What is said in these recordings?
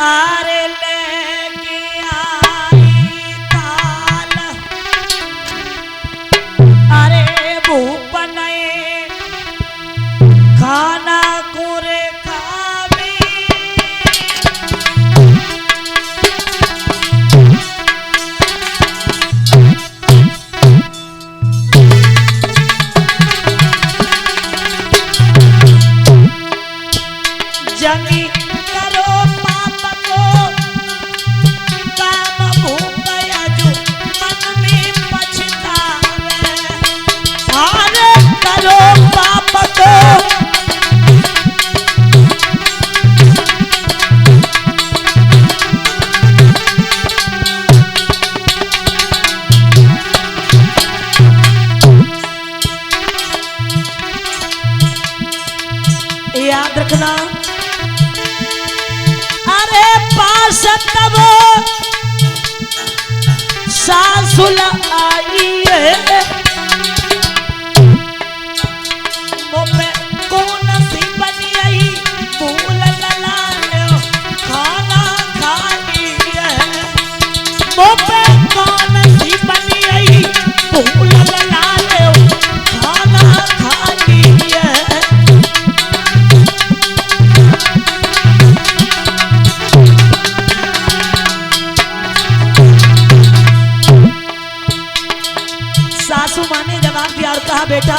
आरे लेके आई ताल, अरे भूपन खाना कुरे खावी, जंगी करो पाप को काम भूपया जो मन में पछतावे, अरे करो पाप को याद रखना। अरे पास तब सासुल आई है, मोपे कौन सी बनी आई भूल ललालो खाना खाई है, मोपे कौन सी बनी आई भूल ललालो खाना खाई है। सासू माँ ने जवाब दिया और कहा बेटा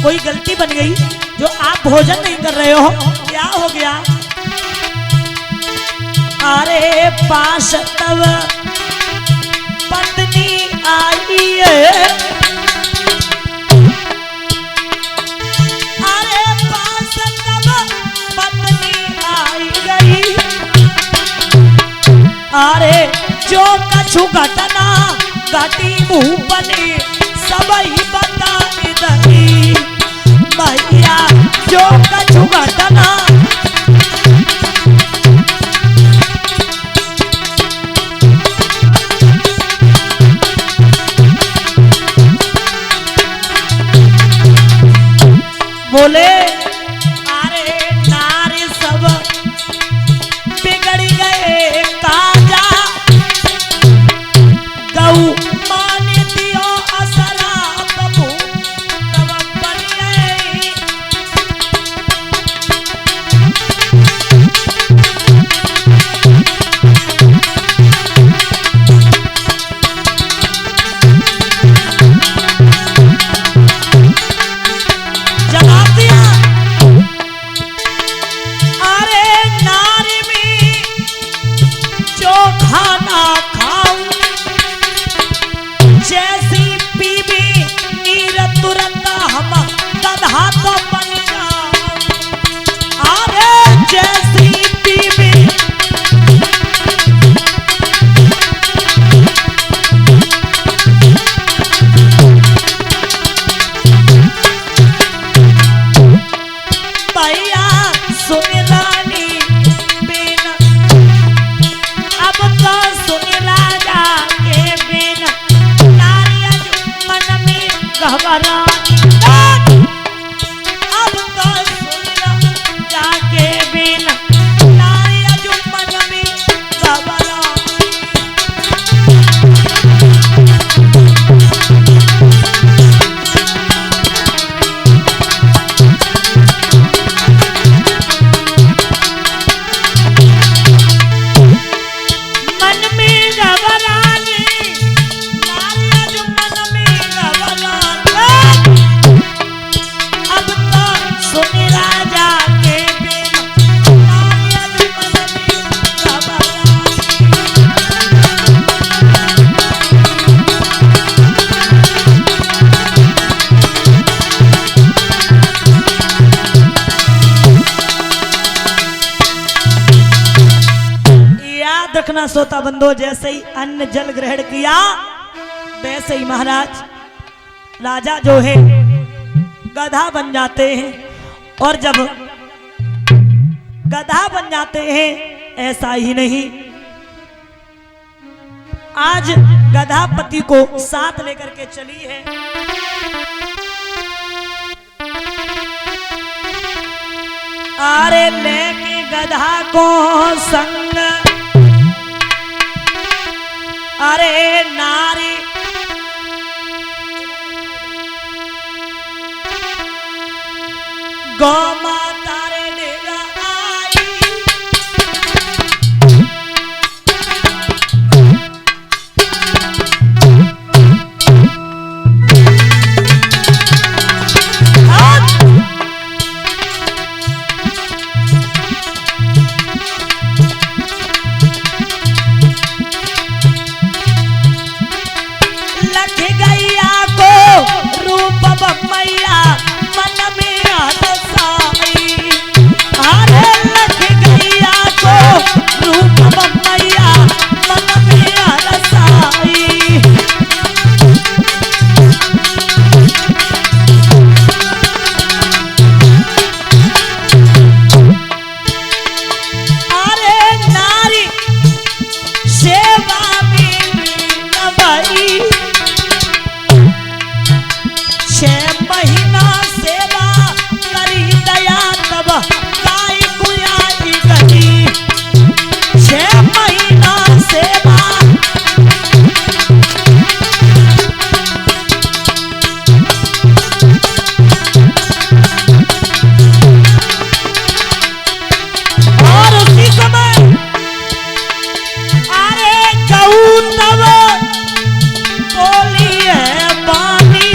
कोई गलती बन गई जो आप भोजन नहीं कर रहे हो, क्या हो गया? अरे पास तब पत्नी आई है, अरे पास तब पत्नी आई गई, अरे जो कछु घटना घटी मुँह बने सब ही बता दही, भैया जो कछु घटना बोले अरे नारी सब बिगड़ गए काजा, गऊ मान दियो असरा बबू तब बनिए, जवाब दिया अरे नारी में जो खाना खाऊं जैसी पीबी नीर तुरंत हम गधा तो बन जाऊं, अरे जैसी पीबी भैया सुन रानी बिन, अब तो सुन राजा के बिन, नारिया मन में घबरानी, अब तो सुन राजा के बिन, नारिया मन में घबरानी। मन में घबरानी, नारिया जो मन में घबरानी, अब तो सुन राजा के बिन, नारिया जो मन में घबरानी। याद रखना श्रोता बंधो, जैसे ही अन्न जल ग्रहण किया वैसे ही महाराज राजा जो है गधा बन जाते हैं, और जब गधा बन जाते हैं ऐसा ही नहीं, आज गधापति को साथ लेकर के चली है। अरे लेके गधा को संग अरे नारी गौ माता रे डेगा आई, लख गैया को रूप मैया मन में आदसाई, अरे लख गैया को रूप मैया मन में आदसाई। अरे नारी सेवा में नवाई, 6 महीना सेवा करी दया तब गाय कुआई गई, 6 महीना सेवा और उसी समय अरे गऊ तब बोली है बानी,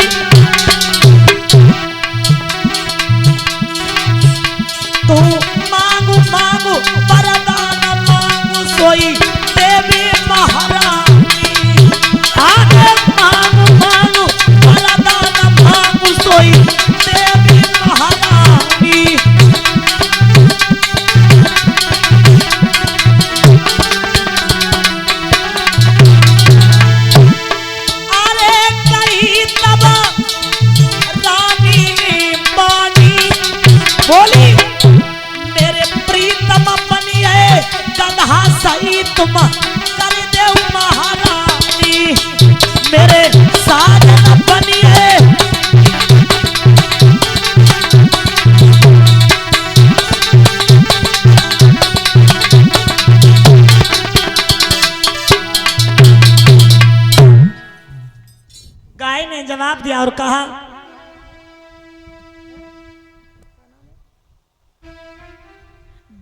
तू मांगू मांगू वरदान मांगू सोई देवी महारानी, आगे मांगू मांगू वरदान मांगू सोई देवी महारानी। अरे कहीं तब रानी ने बानी बोली मेरे प्रीतम बनिए गधा सही तुम कर दे महारानी, मेरे साजन बनिए गाय ने जवाब दिया और कहा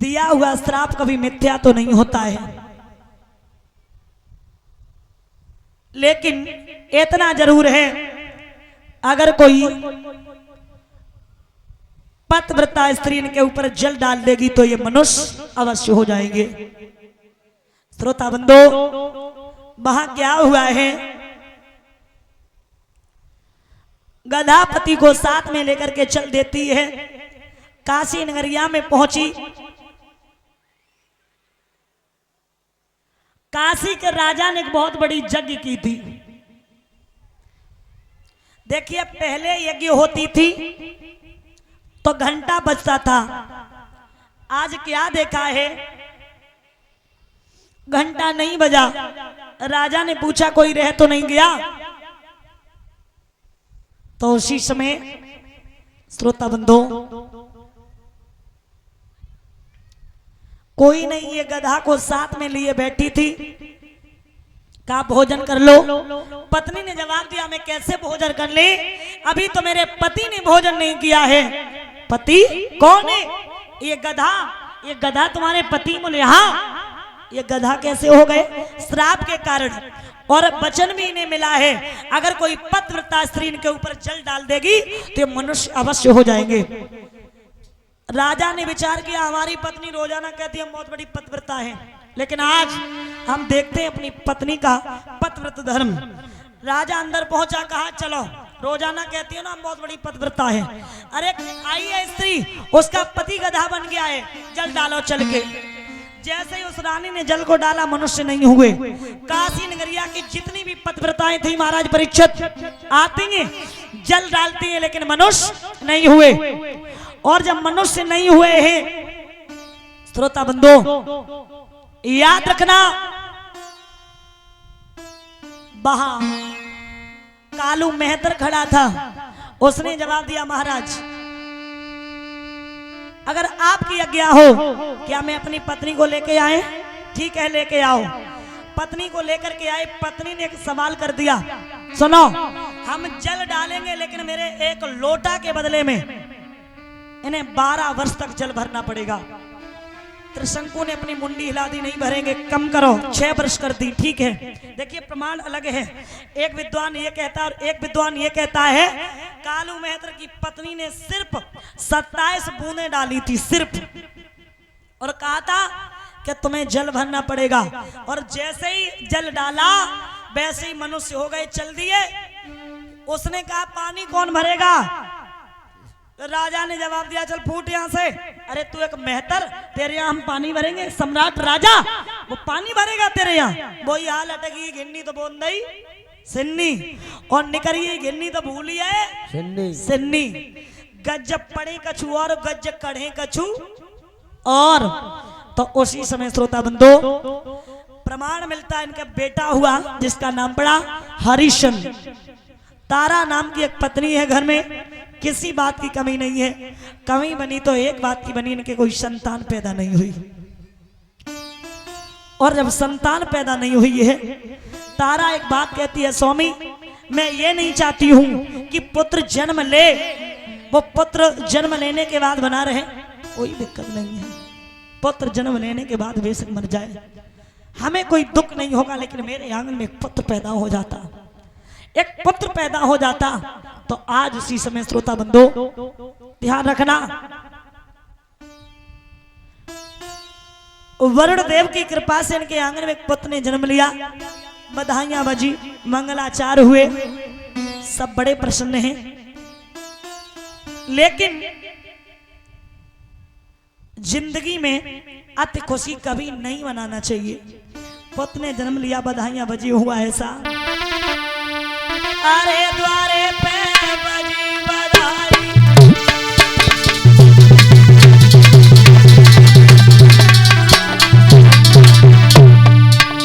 दिया हुआ श्राप कभी मिथ्या तो नहीं होता है, लेकिन इतना जरूर है अगर कोई पतिव्रता स्त्री इनके ऊपर जल डाल देगी तो ये मनुष्य अवश्य हो जाएंगे। श्रोता बंधो वहां क्या हुआ है, गधा पति को साथ में लेकर के चल देती है, काशी नगरिया में पहुंची। काशी के राजा ने एक बहुत बड़ी यज्ञ की थी। देखिए पहले यज्ञ होती थी तो घंटा बजता था, आज क्या देखा है घंटा नहीं बजा। राजा ने पूछा कोई रह तो नहीं गया, तो उसी समय श्रोता बंधो कोई नहीं, ये गधा को साथ में लिए बैठी थी, कहा भोजन कर लो। पत्नी ने जवाब दिया मैं कैसे भोजन कर ले, अभी तो मेरे पति ने भोजन नहीं किया है। पति कौन है? ये गधा तुम्हारे पति बोले हाँ। ये गधा कैसे हो गए? श्राप के कारण, और वचन भी इन्हें मिला है अगर कोई पतिव्रता स्त्री इनके ऊपर जल डाल देगी तो मनुष्य अवश्य हो जाएंगे। राजा ने विचार किया हमारी पत्नी रोजाना कहती है हम बहुत बड़ी पतिव्रता है, लेकिन आज हम देखते हैं अपनी पत्नी का पतिव्रत धर्म। राजा अंदर पहुंचा, कहा चलो रोजाना कहती है ना हम बहुत बड़ी पतिव्रता है। अरे आई है स्त्री, उसका पति गधा बन गया है, जल डालो चल के। जैसे ही उस रानी ने जल को डाला मनुष्य नहीं हुए। काशी नगरिया की जितनी भी पतिव्रताएं थी महाराज परीक्षित आती हैं जल डालती हैं, लेकिन मनुष्य नहीं हुए। और जब मनुष्य नहीं हुए हैं श्रोता बंधो याद रखना, वहां कालू मेहतर खड़ा था, उसने जवाब दिया महाराज अगर आपकी आज्ञा हो क्या मैं अपनी पत्नी को लेके आए? ठीक है लेके आओ। पत्नी को लेकर के आए, पत्नी ने एक सवाल कर दिया, सुनो हम जल डालेंगे लेकिन मेरे एक लोटा के बदले में इन्हें 12 वर्ष तक जल भरना पड़ेगा। त्रिशंकु ने अपनी मुंडी हिला दी, नहीं भरेंगे, कम करो, 6 वर्ष कर दी। ठीक है, देखिए प्रमाण अलग है, एक विद्वान ये कहता है और एक विद्वान ये कहता है कालू मेहतर की पत्नी ने सिर्फ 27 बूंदें डाली थी सिर्फ, और कहा था कि तुम्हें जल भरना पड़ेगा, और जैसे ही जल डाला वैसे ही मनुष्य हो गए, चल दिए। उसने कहा पानी कौन भरेगा? तो राजा ने जवाब दिया चल फूट यहां से। अरे तू एक मेहतर, तेरे यहाँ हम पानी भरेंगे? सम्राट राजा वो पानी भरेगा तेरे यहाँ? वही हाल अटकी गिन्नी तो बोल दई सिन्नी, और निकरिए गिन्नी तो भूली है सिन्नी। गज पड़े कछु और गज कढ़े कछु और। तो उसी समय श्रोता बंधो प्रमाण मिलता है, इनका बेटा हुआ जिसका नाम पड़ा हरिश्चंद्र। तारा नाम की एक पत्नी है घर में, किसी बात की कमी नहीं है। कमी बनी तो एक बात की बनी, इनके कोई संतान पैदा नहीं हुई। और जब संतान पैदा नहीं हुई है, तारा एक बात कहती है, स्वामी मैं ये नहीं चाहती हूं कि पुत्र जन्म ले, वो पुत्र जन्म लेने के बाद बना रहे, कोई दिक्कत नहीं है। पुत्र जन्म लेने के बाद बेशक मर जाए, हमें कोई दुख नहीं होगा, लेकिन मेरे आंगन में एक पुत्र पैदा हो जाता, एक पुत्र पैदा हो जाता। तो आज उसी समय श्रोता बंधो ध्यान रखना, वरुण देव की कृपा से इनके आंगन में एक पुत्र ने जन्म लिया। बधाइयां बजी, मंगलाचार हुए, सब बड़े प्रसन्न हैं। लेकिन जिंदगी में अति खुशी कभी नहीं मनाना चाहिए। पुत्र ने जन्म लिया, बधाइयां बजी, हुआ ऐसा, अरे द्वारे पे बजी बधाई,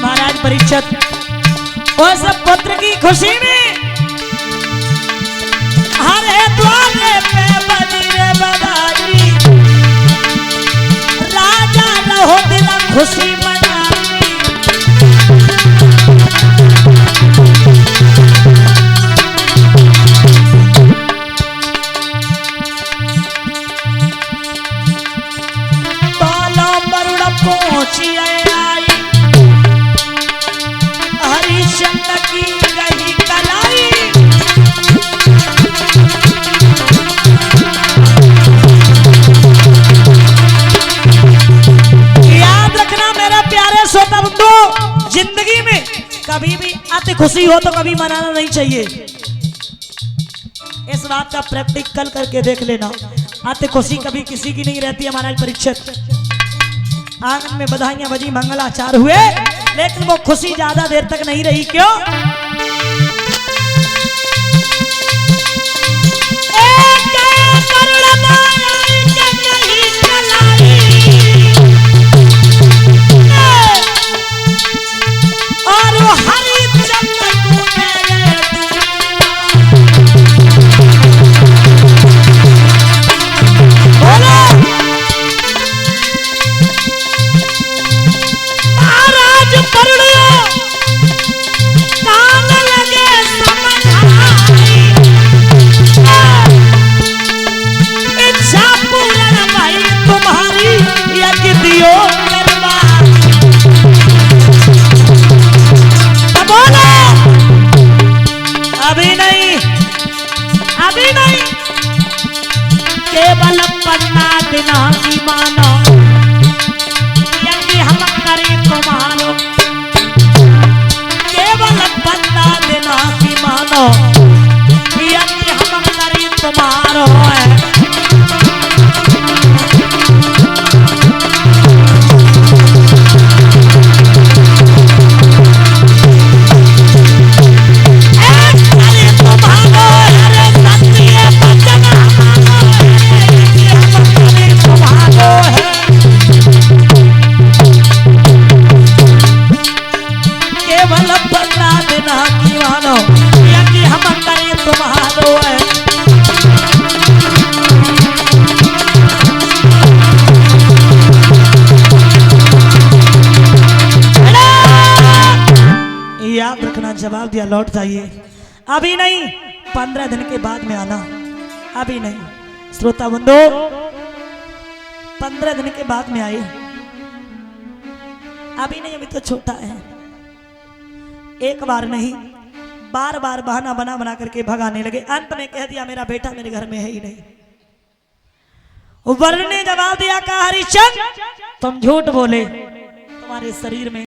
महाराज परीक्षित और सब पुत्र की खुशी में, अरे द्वारे पे बजी रे बधाई, राजा रहो दिल खुशी मनाई। पहुंची आई हरिश्चंद्र की रही कलाई, याद रखना मेरा प्यारे श्रोता बंधु, जिंदगी में कभी भी अति खुशी हो तो कभी मनाना नहीं चाहिए। इस बात का प्रैक्टिकल करके देख लेना, अति खुशी कभी किसी की नहीं रहती है। महाराज परीक्षित आंगन में बधाइयां बजी, मंगलाचार हुए, लेकिन वो खुशी ज्यादा देर तक नहीं रही। क्यों? और वो हरिश्चंद्र को केवल पन्ना दिना की मानो, यदि हम करें तुम्हारो, केवल पन्ना दिना की मानो, यदि हम करें तुम्हारो है। है जवाब दिया लौट जाइए, अभी नहीं, 15 दिन के बाद में आना, अभी नहीं। श्रोता बंधु 15 दिन के बाद में आए, अभी नहीं, अभी तो छोटा है। एक बार नहीं, बार बार बहाना बना बना करके भगाने लगे। अंत में कह दिया मेरा बेटा मेरे घर में है ही नहीं। वर्ण ने जवाब दिया, कहा हरिश्चंद्र तुम झूठ बोले, तुम्हारे शरीर में